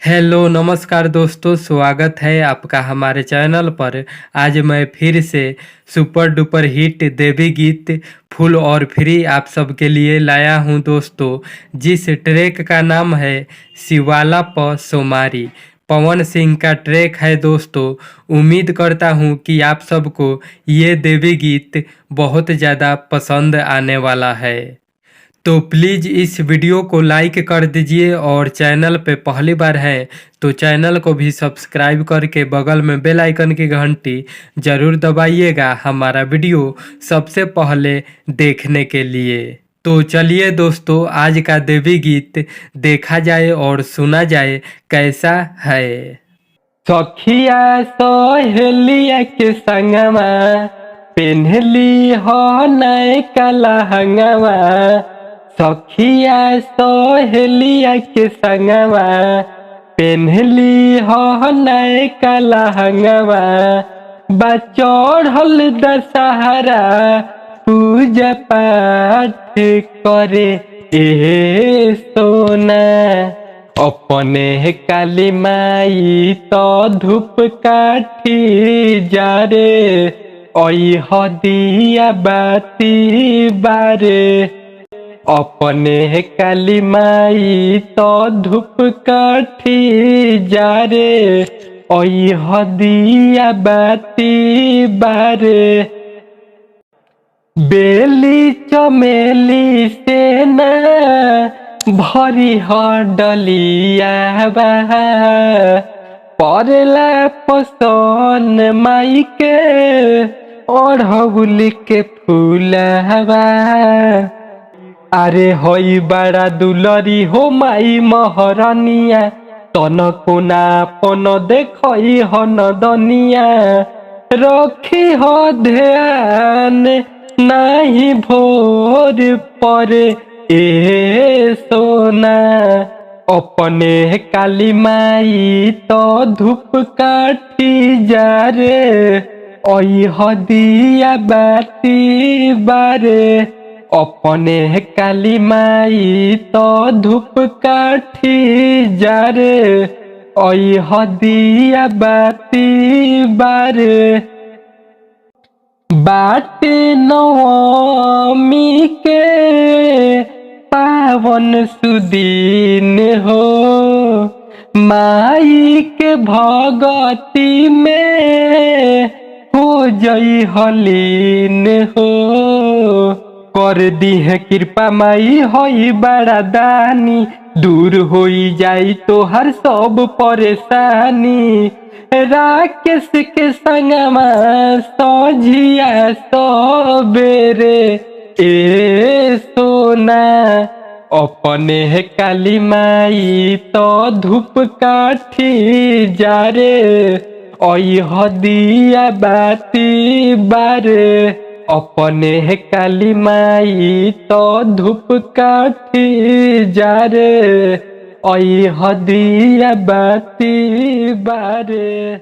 Hello नमस्कार दोस्तों, स्वागत है आपका हमारे चैनल पर। आज मैं फिर से सुपर डुपर हिट देवी गीत फुल और फ्री आप सबके लिए लाया हूं दोस्तों, जिस ट्रैक का नाम है शिवाला प सोमारी। पवन सिंह का ट्रैक है दोस्तों। उम्मीद करता हूं कि आप सबको ये देवी गीत बहुत ज़्यादा पसंद आने वाला है। तो प्लीज़ इस वीडियो को लाइक कर दीजिए और चैनल पे पहली बार है तो चैनल को भी सब्सक्राइब करके बगल में बेल आइकन की घंटी ज़रूर दबाइएगा हमारा वीडियो सबसे पहले देखने के लिए। तो चलिए दोस्तों, आज का देवी गीत देखा जाए और सुना जाए कैसा है। सखिया सहेलिया के संगमा पेन्हली हो नयका लहंगवा। सखिया सहेलिया के संगवा पेन्हली हो नयका लहंगवा। बचढ़ल दशहरा पूजा पाठ करे ए सोना। अपने काली माई तो धूप काठी जा रे दिया बाती बारे। अपने काली माई तो धूप काठी जा रे दिया बाती बारे। बेली चमेली से न भरी हो डलिया पड़ला पसंद माई के ओढ़ौल के फूलवा। अरे होई बड़ा दुलरी हो माई महरनिया तनको नापन देखई हो नदनिया। रखी हो ध्यान नहीं भोर पर ए सोना। अपने काली माई तो धूप काठी जा रे दिया बाती बारे। अपने काली माई तो धूप काठी जा रे दिया बाती बारे। बाटे नवमी के पावन सुदीन हो माई के भगती में हो जई हलीन हो। कर दी है कृपा माई होई बड़ा दानी दूर होई जाई तो हर सब परेशानी। राकेश के संगमा सोझिया सबेरे ए सोना। अपने काली माई तो धूप काठी जा रे दिया बाती बारे। अपने काली माई तो धूप काठी जा रे दिया बाती बारे।